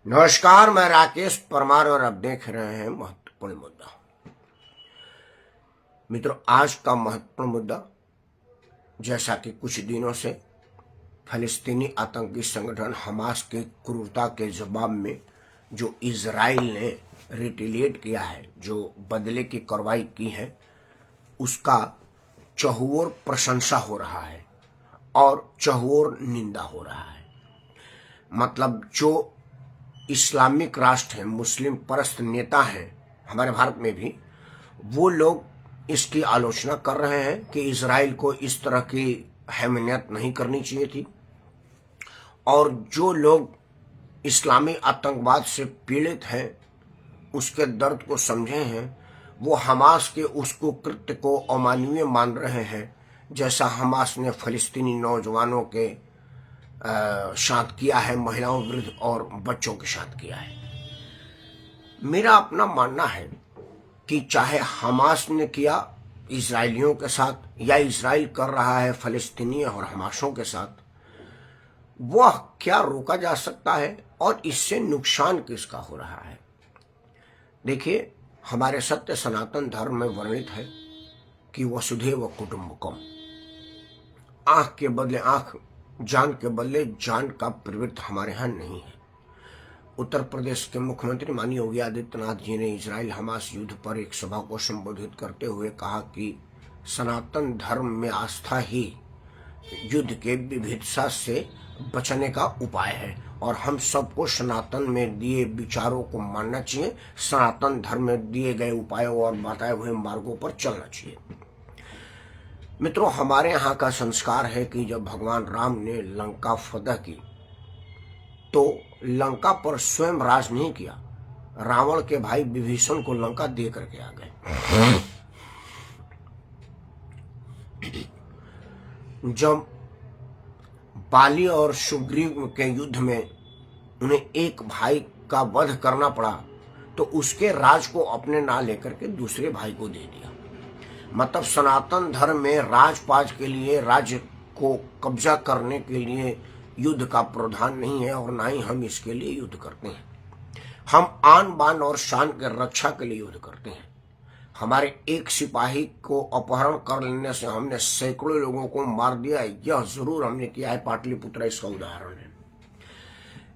नमस्कार, मैं राकेश परमार और आप देख रहे हैं महत्वपूर्ण मुद्दा। मित्रों, आज का महत्वपूर्ण मुद्दा, जैसा कि कुछ दिनों से फलस्तीनी आतंकी संगठन हमास की क्रूरता के जवाब में जो इजराइल ने रिटेलिएट किया है, जो बदले की कार्रवाई की है, उसका चहुओर प्रशंसा हो रहा है और चहुओर निंदा हो रहा है। मतलब जो इस्लामिक राष्ट्र है, मुस्लिम परस्त नेता हैं हमारे भारत में भी, वो लोग इसकी आलोचना कर रहे हैं कि इजराइल को इस तरह की हैमनियत नहीं करनी चाहिए थी। और जो लोग इस्लामी आतंकवाद से पीड़ित हैं, उसके दर्द को समझे हैं, वो हमास के उस कृत्य को अमानवीय मान रहे हैं, जैसा हमास ने फलस्तीनी नौजवानों के साथ किया है, महिलाओं विरुद्ध और बच्चों के साथ किया है। मेरा अपना मानना है कि चाहे हमास ने किया इजरायलियों के साथ या इजराइल कर रहा है फलस्तीनी और हमासों के साथ, वह क्या रोका जा सकता है और इससे नुकसान किसका हो रहा है। देखिए, हमारे सत्य सनातन धर्म में वर्णित है कि वसुधैव कुटुंबकम, आंख के बदले आंख, जान के बदले जान का प्रवृत्ति हमारे यहाँ नहीं है। उत्तर प्रदेश के मुख्यमंत्री माननीय योगी आदित्यनाथ जी ने इजराइल हमास युद्ध पर एक सभा को संबोधित करते हुए कहा कि सनातन धर्म में आस्था ही युद्ध के विविधता से बचने का उपाय है और हम सबको सनातन में दिए विचारों को मानना चाहिए, सनातन धर्म में दिए गए उपायों और बताए हुए मार्गों पर चलना चाहिए। मित्रों, हमारे यहाँ का संस्कार है कि जब भगवान राम ने लंका फतह की तो लंका पर स्वयं राज नहीं किया, रावण के भाई विभीषण को लंका दे करके आ गए। जब बाली और सुग्रीव के युद्ध में उन्हें एक भाई का वध करना पड़ा तो उसके राज को अपने ना लेकर के दूसरे भाई को दे दिया। मतलब सनातन धर्म में राजपाट के लिए, राज्य को कब्जा करने के लिए युद्ध का प्रावधान नहीं है और ना ही हम इसके लिए युद्ध करते हैं। हम आन बान और शान के रक्षा के लिए युद्ध करते हैं। हमारे एक सिपाही को अपहरण कर लेने से हमने सैकड़ों लोगों को मार दिया, यह जरूर हमने किया है। पाटलिपुत्र इसका उदाहरण है।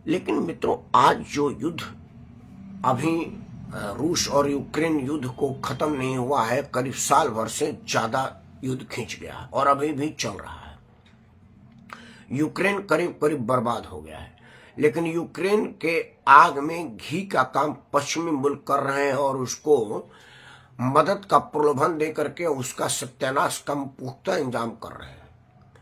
लेकिन मित्रों, आज जो युद्ध अभी रूस और यूक्रेन युद्ध को खत्म नहीं हुआ है, करीब साल भर से ज्यादा युद्ध खींच गया है और अभी भी चल रहा है। यूक्रेन करीब करीब बर्बाद हो गया है, लेकिन यूक्रेन के आग में घी का काम पश्चिमी मुल्क कर रहे हैं और उसको मदद का प्रलोभन दे करके उसका सत्यानाश का पुख्ता इंतजाम कर रहे हैं।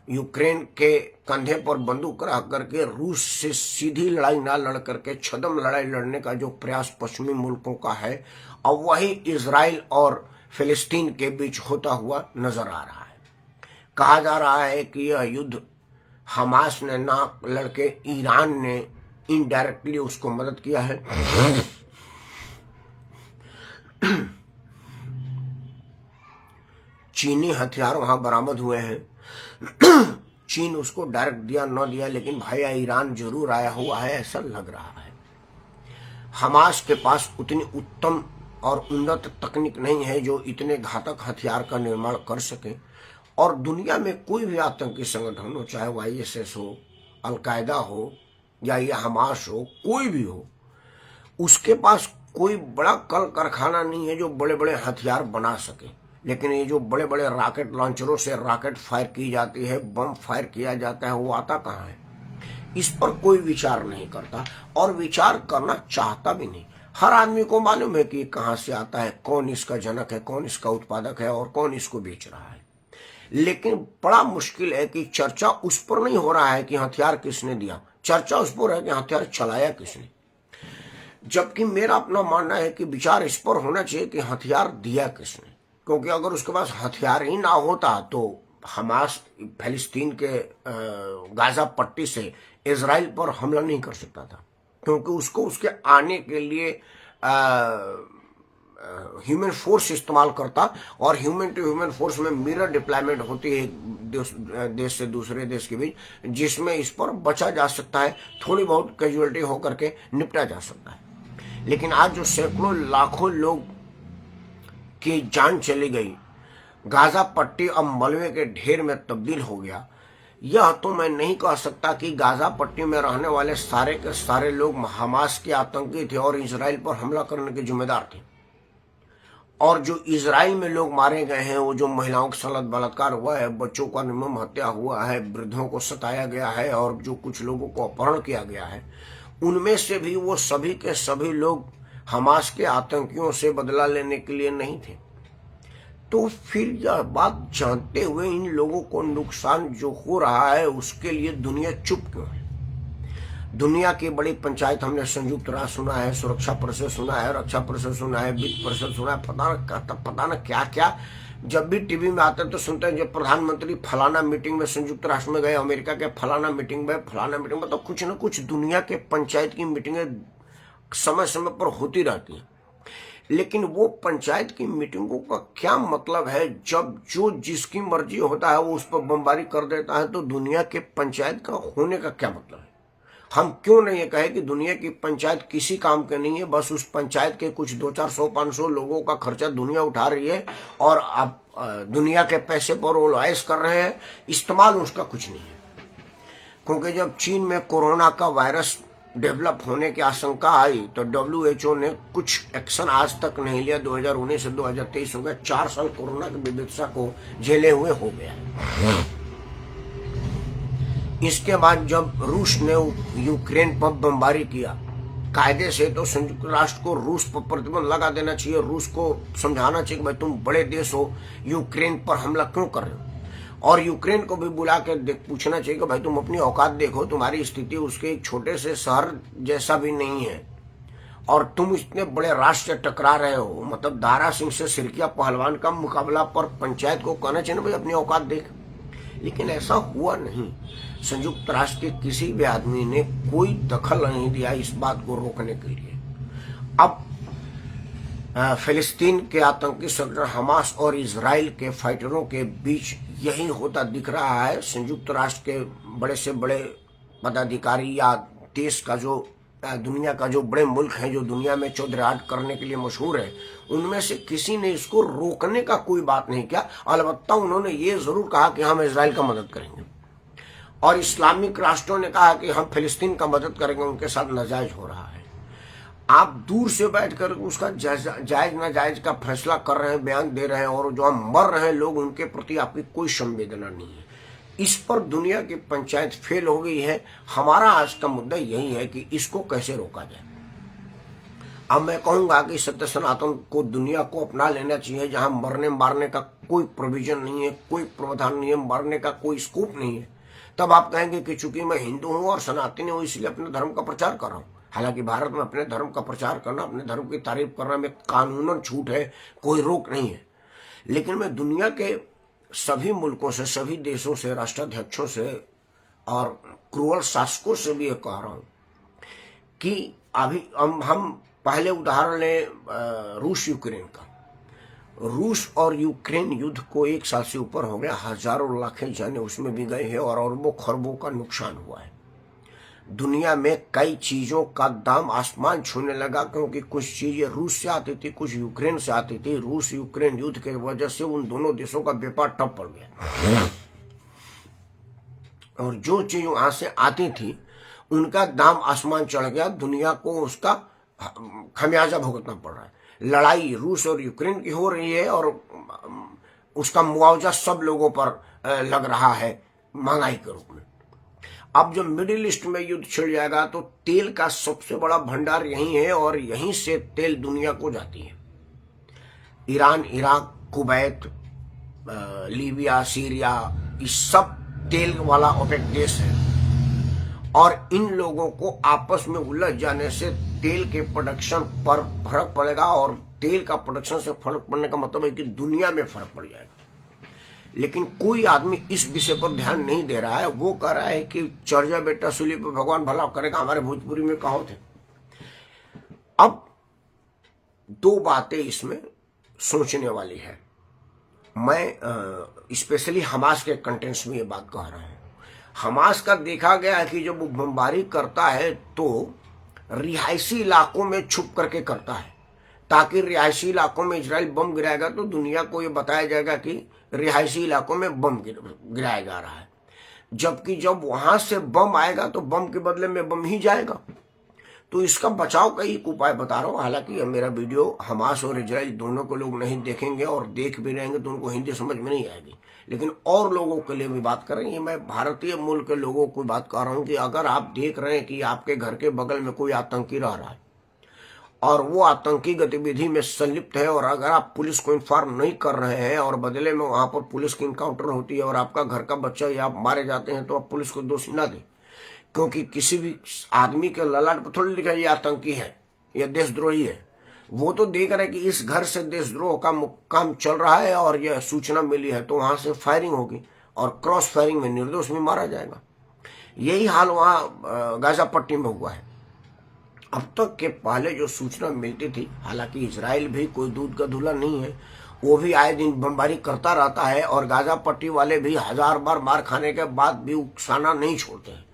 यूक्रेन के कंधे पर बंदूक रख करके रूस से सीधी लड़ाई ना लड़ करके छद्म लड़ाई लड़ने का जो प्रयास पश्चिमी मुल्कों का है, और वही इजराइल और फिलिस्तीन के बीच होता हुआ नजर आ रहा है। कहा जा रहा है कि यह युद्ध हमास ने ना लड़के ईरान ने इनडायरेक्टली उसको मदद किया है। चीनी हथियार वहां बरामद हुए हैं। चीन उसको डायरेक्ट दिया न दिया, लेकिन भैया ईरान जरूर आया हुआ है, ऐसा लग रहा है। हमास के पास उतनी उत्तम और उन्नत तकनीक नहीं है जो इतने घातक हथियार का निर्माण कर सके। और दुनिया में कोई भी आतंकी संगठन हो, चाहे वो ISS हो, अलकायदा हो या ये हमास हो, कोई भी हो, उसके पास कोई बड़ा कल कारखाना नहीं है जो बड़े बड़े हथियार बना सके। लेकिन ये जो बड़े बड़े रॉकेट लॉन्चरों से रॉकेट फायर की जाती है, बम फायर किया जाता है, वो आता कहाँ है? इस पर कोई विचार नहीं करता और विचार करना चाहता भी नहीं। हर आदमी को मालूम है कि कहाँ से आता है, कौन इसका जनक है, कौन इसका उत्पादक है और कौन इसको बेच रहा है। लेकिन बड़ा मुश्किल है कि चर्चा उस पर नहीं हो रहा है कि हथियार किसने दिया, चर्चा उस पर है कि हथियार चलाया किसने। जबकि मेरा अपना मानना है कि विचार इस पर होना चाहिए कि हथियार दिया किसने, क्योंकि अगर उसके पास हथियार ही ना होता तो हमास फिलिस्तीन के गाजा पट्टी से इजराइल पर हमला नहीं कर सकता था, क्योंकि उसको उसके आने के लिए ह्यूमन फोर्स इस्तेमाल करता और ह्यूमन टू ह्यूमन फोर्स में मिरर डिप्लॉयमेंट होती है एक देश से दूसरे देश के बीच, जिसमें इस पर बचा जा सकता है, थोड़ी बहुत कैजुअलिटी होकर के निपटा जा सकता है। लेकिन आज जो सैकड़ों लाखों लोग की जान चली गई, गाजा पट्टी अब मलबे के ढेर में तब्दील हो गया, यह तो मैं नहीं कह सकता कि गाजा पट्टी में रहने वाले सारे के सारे लोग हमास के आतंकी थे और इजराइल पर हमला करने के जिम्मेदार थे। और जो इजराइल में लोग मारे गए हैं, वो जो महिलाओं के साथ बलात्कार हुआ है, बच्चों का निर्मम हत्या हुआ है, वृद्धों को सताया गया है और जो कुछ लोगों को अपहरण किया गया है, उनमें से भी वो सभी के सभी लोग हमास के आतंकियों से बदला लेने के लिए नहीं थे। तो फिर यह बात जानते हुए इन लोगों को नुकसान जो हो रहा है उसके लिए दुनिया चुप क्यों है? दुनिया की बड़ी पंचायत हमने संयुक्त राष्ट्र सुना है, सुरक्षा परिषद सुना है, रक्षा परिषद सुना है, वित्त परिषद सुना है, पता न क्या क्या। जब भी टीवी में आते तो सुनते हैं जब प्रधानमंत्री फलाना मीटिंग में संयुक्त राष्ट्र में गए, अमेरिका के फलाना मीटिंग में, तो कुछ न कुछ दुनिया के पंचायत की मीटिंगें समय समय पर होती रहती हैं। लेकिन वो पंचायत की मीटिंगों का क्या मतलब है जब जो जिसकी मर्जी होता है वो उस पर बमबारी कर देता है? तो दुनिया के पंचायत का होने का क्या मतलब है? हम क्यों नहीं ये कहे कि दुनिया की पंचायत किसी काम के नहीं है, बस उस पंचायत के कुछ 200-400-500 लोगों का खर्चा दुनिया उठा रही है और आप दुनिया के पैसे पर वो ऐश कर रहे हैं, इस्तेमाल उसका कुछ नहीं है। क्योंकि जब चीन में कोरोना का वायरस डेवलप होने की आशंका आई तो WHO ने कुछ एक्शन आज तक नहीं लिया। 2019 से 2023 हो गया, 4 साल कोरोना की विविधता को झेले हुए हो गया। इसके बाद जब रूस ने यूक्रेन पर बमबारी किया, कायदे से तो संयुक्त राष्ट्र को रूस पर प्रतिबंध लगा देना चाहिए, रूस को समझाना चाहिए कि भाई तुम बड़े देश हो, यूक्रेन पर हमला क्यों कर रहे हो, और यूक्रेन को भी बुला के पूछना चाहिए कि भाई तुम अपनी औकात देखो, तुम्हारी स्थिति उसके एक छोटे से शहर जैसा भी नहीं है और तुम इतने बड़े राष्ट्र से टकरा रहे हो। मतलब दारा सिंह से सिरकिया पहलवान का मुकाबला पर पंचायत को कहना चाहिए ना भाई अपनी औकात देख। लेकिन ऐसा हुआ नहीं। संयुक्त राष्ट्र के किसी भी आदमी ने कोई दखल नहीं दिया इस बात को रोकने के लिए। अब फिलिस्तीन के आतंकी संगठन हमास और इजराइल के फाइटरों के बीच यही होता दिख रहा है। संयुक्त राष्ट्र के बड़े से बड़े पदाधिकारी या देश का जो दुनिया का जो बड़े मुल्क हैं जो दुनिया में चौधराहट करने के लिए मशहूर है, उनमें से किसी ने इसको रोकने का कोई बात नहीं किया। अलबत्ता उन्होंने ये जरूर कहा कि हम इजराइल का मदद करेंगे और इस्लामिक राष्ट्रों ने कहा कि हम फिलिस्तीन का मदद करेंगे, उनके साथ नाजायज हो रहा है। आप दूर से बैठकर उसका जायज नाजायज का फैसला कर रहे हैं, बयान दे रहे हैं और जो हम मर रहे हैं लोग उनके प्रति आपकी कोई संवेदना नहीं है। इस पर दुनिया की पंचायत फेल हो गई है। हमारा आज का मुद्दा यही है कि इसको कैसे रोका जाए। अब मैं कहूंगा कि सत्य सनातन को दुनिया को अपना लेना चाहिए, जहां मरने मारने का कोई प्रोविजन नहीं है, कोई प्रावधान नहीं है, मरने का कोई स्कोप नहीं है। तब आप कहेंगे कि चूंकि मैं हिंदू हूं और सनातनी हूं इसलिए अपने धर्म का प्रचार कर रहा हूं। हालांकि भारत में अपने धर्म का प्रचार करना, अपने धर्म की तारीफ करना में कानूनन छूट है, कोई रोक नहीं है। लेकिन मैं दुनिया के सभी मुल्कों से, सभी देशों से, राष्ट्राध्यक्षों से और क्रूअल शासकों से भी ये कह रहा हूं कि अभी हम पहले उदाहरण लें रूस यूक्रेन का। रूस और यूक्रेन युद्ध को 1 साल से ऊपर हो गया, हजारों लाखें जाने उसमें भी गए हैं और अरबों खरबों का नुकसान हुआ है। दुनिया में कई चीजों का दाम आसमान छूने लगा, क्योंकि कुछ चीजें रूस से आती थी, कुछ यूक्रेन से आती थी। रूस यूक्रेन युद्ध की वजह से उन दोनों देशों का व्यापार ठप पड़ गया और जो चीज वहां से आती थी उनका दाम आसमान चढ़ गया। दुनिया को उसका खमियाजा भुगतना पड़ रहा है। लड़ाई रूस और यूक्रेन की हो रही है और उसका मुआवजा सब लोगों पर लग रहा है महंगाई के रूप में। अब जब मिडिल ईस्ट में युद्ध छिड़ जाएगा तो तेल का सबसे बड़ा भंडार यहीं है और यहीं से तेल दुनिया को जाती है। Iran, Iraq, Kuwait, Libya, Syria, ये सब तेल वाला ओपेक देश है और इन लोगों को आपस में उलझ जाने से तेल के प्रोडक्शन पर फर्क पड़ेगा और तेल का प्रोडक्शन से फर्क पड़ने का मतलब है कि दुनिया में फर्क पड़ जाएगा। लेकिन कोई आदमी इस विषय पर ध्यान नहीं दे रहा है। वो कह रहा है कि चढ़ जा बेटा सूली पर भगवान भला करेगा, हमारे भोजपुरी में कहो थे। अब दो बातें इसमें सोचने वाली है। मैं स्पेशली हमास के कंटेंट्स में ये बात कह रहा हूँ। हमास का देखा गया है कि जब वो बमबारी करता है तो रिहायशी इलाकों में छुप करके करता है, ताकि रिहायशी इलाकों में इजराइल बम गिराएगा तो दुनिया को ये बताया जाएगा कि रिहायशी इलाकों में बम गिराया जा रहा है। जबकि जब वहां से बम आएगा तो बम के बदले में बम ही जाएगा। तो इसका बचाव का एक उपाय बता रहा हूँ। हालांकि मेरा वीडियो हमास और इजराइल दोनों को लोग नहीं देखेंगे, और देख भी रहेंगे तो उनको हिंदी समझ में नहीं आएगी, लेकिन और लोगों के लिए भी बात करेंगे। मैं भारतीय मूल के लोगों को बात कर रहा हूँ कि अगर आप देख रहे हैं कि आपके घर के बगल में कोई आतंकी रह रहा है और वो आतंकी गतिविधि में संलिप्त है, और अगर आप पुलिस को इन्फॉर्म नहीं कर रहे हैं और बदले में वहां पर पुलिस की इनकाउंटर होती है और आपका घर का बच्चा या आप मारे जाते हैं, तो आप पुलिस को दोषी ना दें, क्योंकि किसी भी आदमी के ललाट पर थोड़ी लिखा ये आतंकी है या देशद्रोही है। वो तो देख रहे कि इस घर से देशद्रोह का काम चल रहा है और यह सूचना मिली है, तो वहां से फायरिंग होगी और क्रॉस फायरिंग में निर्दोष भी मारा जाएगा। यही हाल वहां गाजा पट्टी में हुआ है। अब तक के पहले जो सूचना मिलती थी, हालांकि इजराइल भी कोई दूध का धुला नहीं है, वो भी आए दिन बमबारी करता रहता है, और गाजा पट्टी वाले भी 1000 बार मार खाने के बाद भी उकसाना नहीं छोड़ते हैं।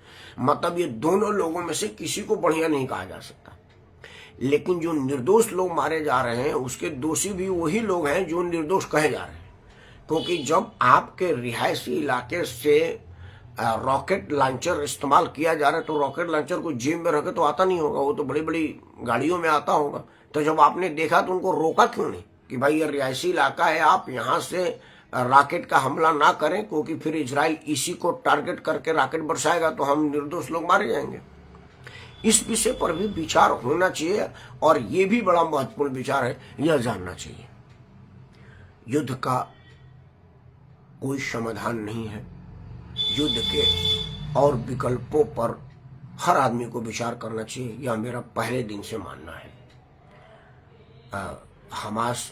मतलब ये दोनों लोगों में से किसी को बढ़िया नहीं कहा जा सकता। लेकिन जो निर्दोष लोग मारे जा रहे हैं उसके दोषी भी वही लोग हैं जो निर्दोष कहे जा रहे हैं, क्योंकि जब आपके रिहायशी इलाके से रॉकेट लॉन्चर इस्तेमाल किया जा रहा है तो रॉकेट लॉन्चर को जेब में रखे तो आता नहीं होगा, वो तो बड़ी बड़ी गाड़ियों में आता होगा। तो जब आपने देखा तो उनको रोका क्यों नहीं कि भाई ये रिहायशी इलाका है, आप यहाँ से रॉकेट का हमला ना करें, क्योंकि फिर इजराइल इसी को टारगेट करके रॉकेट बरसाएगा तो हम निर्दोष लोग मारे जाएंगे। इस विषय पर भी विचार होना चाहिए, और ये भी बड़ा महत्वपूर्ण विचार है, यह जानना चाहिए युद्ध का कोई समाधान नहीं है। युद्ध के और विकल्पों पर हर आदमी को विचार करना चाहिए, यह मेरा पहले दिन से मानना है। हमास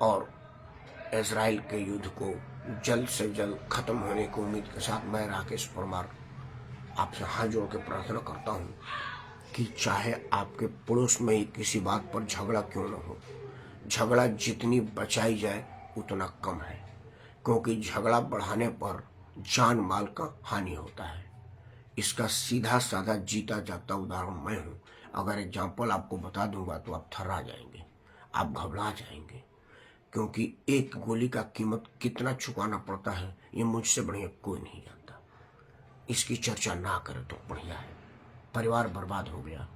और इजराइल के युद्ध को जल्द से जल्द खत्म होने की उम्मीद के साथ मैं राकेश परमार आपसे हाथ जोड़ के प्रार्थना करता हूँ कि चाहे आपके पड़ोस में ही किसी बात पर झगड़ा क्यों न हो, झगड़ा जितनी बचाई जाए उतना कम है, क्योंकि झगड़ा बढ़ाने पर जान माल का हानि होता है। इसका सीधा साधा जीता जागता उदाहरण मैं हूँ। अगर एग्जाम्पल आपको बता दूंगा तो आप थर्रा जाएंगे, आप घबरा जाएंगे, क्योंकि एक गोली का कीमत कितना चुकाना पड़ता है ये मुझसे बढ़िया कोई नहीं जानता। इसकी चर्चा ना करें तो बढ़िया है। परिवार बर्बाद हो गया।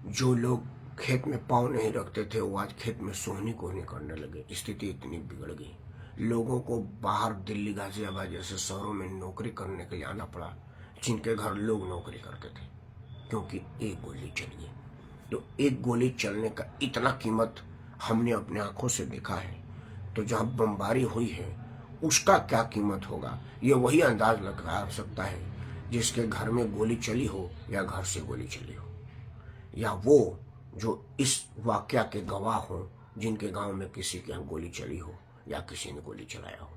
जो लोग खेत में पाँव नहीं रखते थे वो आज खेत में सोहनी कोहनी करने लगे। स्थिति इतनी बिगड़ गई, लोगों को बाहर दिल्ली गाजियाबाद जैसे शहरों में नौकरी करने के लिए आना पड़ा, जिनके घर लोग नौकरी करते थे, क्योंकि एक गोली चली। तो एक गोली चलने का इतना कीमत हमने अपने आंखों से देखा है, तो जहाँ बमबारी हुई है उसका क्या कीमत होगा ये वही अंदाज लगा सकता है जिसके घर में गोली चली हो या घर से गोली चली हो, या वो जो इस वाकया के गवाह हो जिनके गांव में किसी के यहाँ गोली चली हो या किसी ने गोली चलाया हो।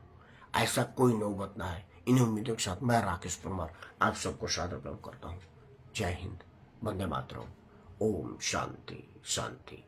ऐसा कोई नौबत ना है। इन्हीं उम्मीदों के साथ मैं राकेश परमार आप सबको सादर प्रणाम करता हूँ। जय हिंद, वंदे मातरम, ओम शांति शांति।